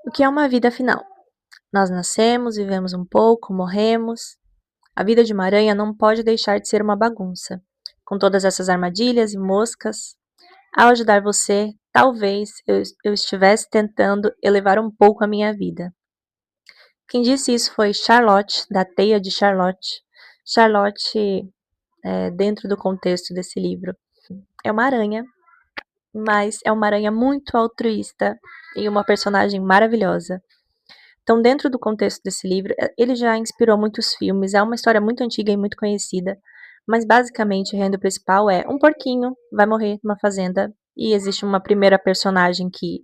O que é uma vida afinal? Nós nascemos, vivemos um pouco, morremos. A vida de uma aranha não pode deixar de ser uma bagunça. Com todas essas armadilhas e moscas, ao ajudar você, talvez eu estivesse tentando elevar um pouco a minha vida. Quem disse isso foi Charlotte, da Teia de Charlotte. Charlotte, dentro do contexto desse livro, é uma aranha, mas é uma aranha muito altruísta e uma personagem maravilhosa. Então, dentro do contexto desse livro, ele já inspirou muitos filmes, é uma história muito antiga e muito conhecida, mas basicamente o enredo principal é um porquinho vai morrer numa fazenda e existe uma primeira personagem que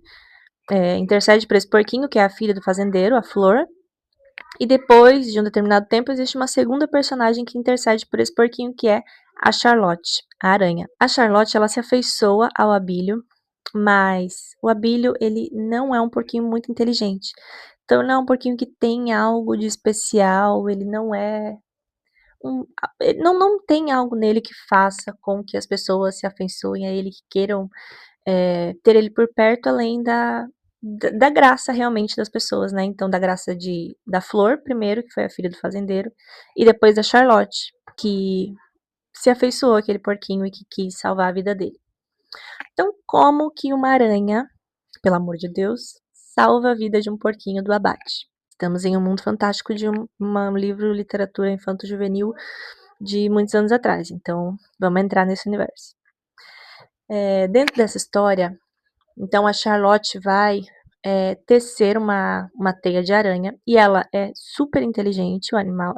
intercede por esse porquinho, que é a filha do fazendeiro, a Flor, e depois de um determinado tempo existe uma segunda personagem que intercede por esse porquinho, que é a Charlotte, a aranha. A Charlotte, ela se afeiçoa ao Abílio, mas o Abílio, ele não é um porquinho muito inteligente. Então, ele não é um porquinho que tem algo de especial, ele não é ele não tem algo nele que faça com que as pessoas se afeiçoem a ele, que queiram, ter ele por perto, além da graça realmente das pessoas, né. Então, da graça da Flor primeiro, que foi a filha do fazendeiro, e depois da Charlotte, que se afeiçoou àquele porquinho e que quis salvar a vida dele. Então, como que uma aranha, pelo amor de Deus, salva a vida de um porquinho do abate? Estamos em um mundo fantástico de livro literatura infanto-juvenil de muitos anos atrás, então vamos entrar nesse universo. Dentro dessa história, então a Charlotte vai tecer uma teia de aranha e ela é super inteligente, o animal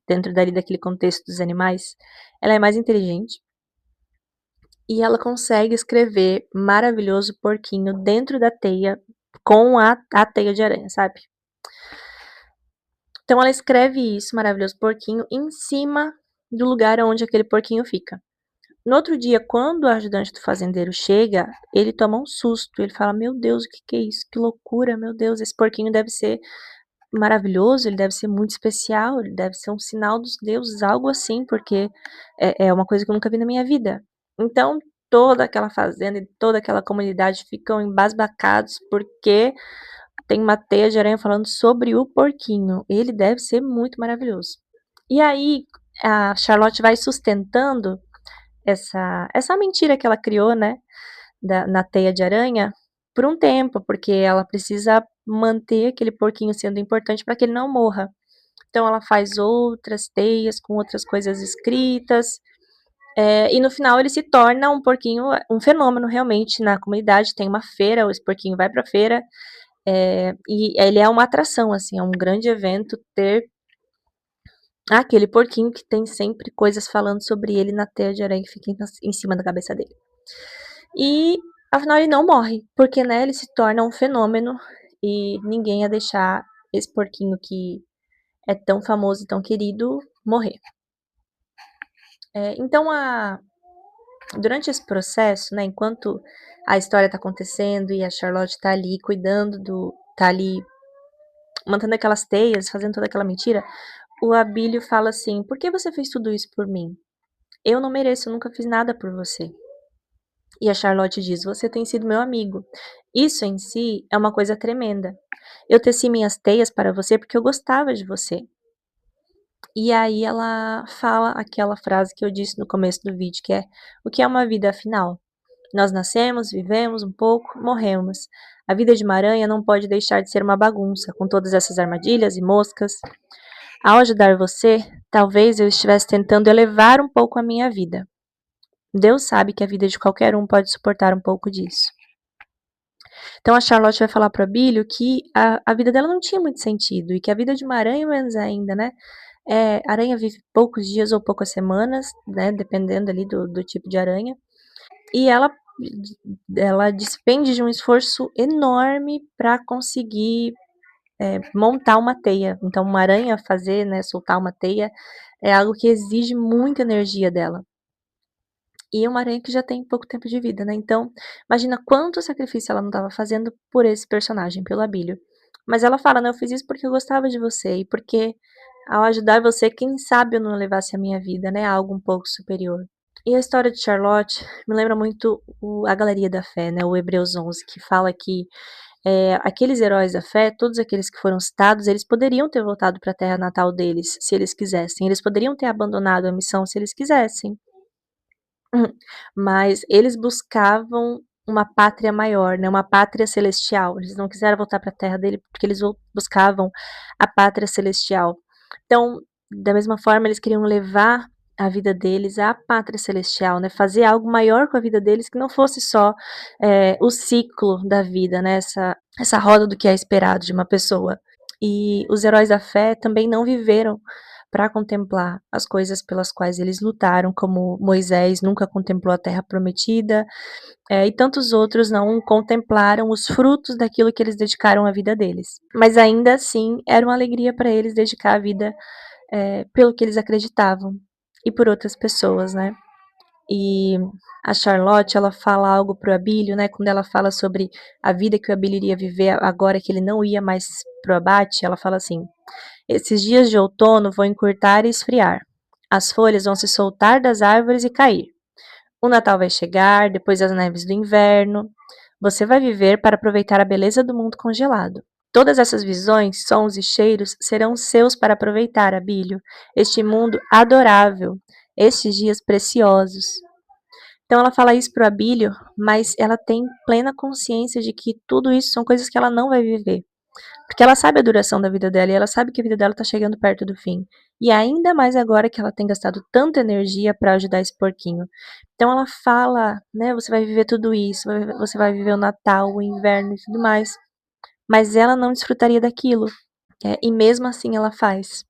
dentro dali daquele contexto dos animais, ela é mais inteligente. E ela consegue escrever maravilhoso porquinho dentro da teia com a teia de aranha, sabe? Então ela escreve isso, maravilhoso porquinho, em cima do lugar onde aquele porquinho fica. No outro dia, quando o ajudante do fazendeiro chega, ele toma um susto. Ele fala: Meu Deus, o que que é isso? Que loucura, meu Deus, esse porquinho deve ser maravilhoso, ele deve ser muito especial, ele deve ser um sinal dos deuses, algo assim, porque é uma coisa que eu nunca vi na minha vida. Então, toda aquela fazenda e toda aquela comunidade ficam embasbacados porque tem uma teia de aranha falando sobre o porquinho. Ele deve ser muito maravilhoso. E aí, a Charlotte vai sustentando essa mentira que ela criou, né, na teia de aranha, por um tempo, porque ela precisa manter aquele porquinho sendo importante para que ele não morra. Então ela faz outras teias com outras coisas escritas, e no final ele se torna um porquinho, um fenômeno realmente na comunidade. Tem uma feira, esse porquinho vai pra feira, e ele é uma atração, assim, é um grande evento ter aquele porquinho que tem sempre coisas falando sobre ele na teia de aranha que fica em cima da cabeça dele. E afinal ele não morre, porque, né, ele se torna um fenômeno e ninguém ia deixar esse porquinho que é tão famoso e tão querido morrer. Então durante esse processo, né, enquanto a história está acontecendo e a Charlotte está ali cuidando tá ali mantendo aquelas teias, fazendo toda aquela mentira, o Abílio fala assim: "Por que você fez tudo isso por mim? Eu não mereço, eu nunca fiz nada por você". E a Charlotte diz: "Você tem sido meu amigo. Isso em si é uma coisa tremenda. Eu teci minhas teias para você porque eu gostava de você". E aí ela fala aquela frase que eu disse no começo do vídeo, que é: "O que é uma vida afinal? Nós nascemos, vivemos um pouco, morremos. A vida de uma aranha não pode deixar de ser uma bagunça, com todas essas armadilhas e moscas. Ao ajudar você, talvez eu estivesse tentando elevar um pouco a minha vida. Deus sabe que a vida de qualquer um pode suportar um pouco disso". Então a Charlotte vai falar para Billy que a vida dela não tinha muito sentido e que a vida de uma aranha menos ainda, né. Aranha vive poucos dias ou poucas semanas, né, dependendo ali do tipo de aranha, e ela despende de um esforço enorme para conseguir, montar uma teia. Então uma aranha fazer, né, soltar uma teia, é algo que exige muita energia dela. E é uma aranha que já tem pouco tempo de vida, né, então, imagina quanto sacrifício ela não estava fazendo por esse personagem, pelo Abílio. Mas ela fala, né: "Eu fiz isso porque eu gostava de você e porque ao ajudar você, quem sabe eu não levasse a minha vida, né, a algo um pouco superior". E a história de Charlotte me lembra muito a Galeria da Fé, né, o Hebreus 11, que fala que, Aqueles heróis da fé, todos aqueles que foram citados, eles poderiam ter voltado para a terra natal deles, se eles quisessem. Eles poderiam ter abandonado a missão se eles quisessem. Uhum. Mas eles buscavam uma pátria maior, né, uma pátria celestial. Eles não quiseram voltar para a terra dele, porque eles buscavam a pátria celestial. Então, da mesma forma, eles queriam levar a vida deles à pátria celestial, né, fazer algo maior com a vida deles, que não fosse só, o ciclo da vida, né, essa roda do que é esperado de uma pessoa. E os heróis da fé também não viveram para contemplar as coisas pelas quais eles lutaram, como Moisés nunca contemplou a terra prometida, e tantos outros não contemplaram os frutos daquilo que eles dedicaram a vida deles. Mas ainda assim, era uma alegria para eles dedicar a vida, pelo que eles acreditavam e por outras pessoas, né. E a Charlotte, ela fala algo para o Abílio, né, quando ela fala sobre a vida que o Abílio iria viver agora que ele não ia mais para o abate, ela fala assim: esses dias de outono vão encurtar e esfriar. As folhas vão se soltar das árvores e cair. O Natal vai chegar, depois as neves do inverno. Você vai viver para aproveitar a beleza do mundo congelado. Todas essas visões, sons e cheiros serão seus para aproveitar, Abílio, este mundo adorável, estes dias preciosos. Então ela fala isso para o Abílio, mas ela tem plena consciência de que tudo isso são coisas que ela não vai viver. Porque ela sabe a duração da vida dela e ela sabe que a vida dela tá chegando perto do fim. E ainda mais agora que ela tem gastado tanta energia para ajudar esse porquinho. Então ela fala, né, você vai viver tudo isso, você vai viver o Natal, o inverno e tudo mais. Mas ela não desfrutaria daquilo. E mesmo assim ela faz.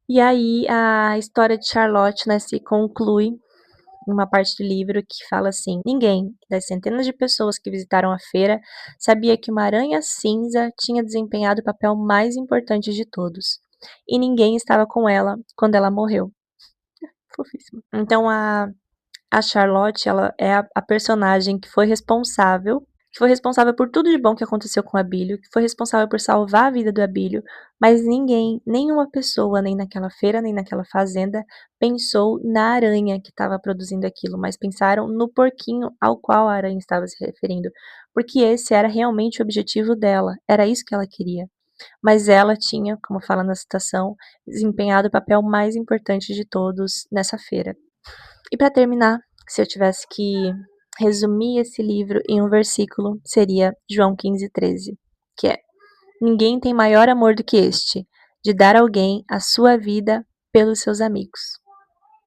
E aí a história de Charlotte, né, se conclui uma parte do livro que fala assim: ninguém das centenas de pessoas que visitaram a feira sabia que uma aranha cinza tinha desempenhado o papel mais importante de todos. E ninguém estava com ela quando ela morreu. Fofíssimo. Então a Charlotte, ela é a personagem que foi responsável por tudo de bom que aconteceu com o Abílio, que foi responsável por salvar a vida do Abílio, mas ninguém, nenhuma pessoa, nem naquela feira, nem naquela fazenda, pensou na aranha que estava produzindo aquilo, mas pensaram no porquinho ao qual a aranha estava se referindo, porque esse era realmente o objetivo dela, era isso que ela queria. Mas ela tinha, como fala na citação, desempenhado o papel mais importante de todos nessa feira. E para terminar, se eu tivesse que resumir esse livro em um versículo, seria João 15:13, que é: ninguém tem maior amor do que este, de dar a alguém a sua vida pelos seus amigos.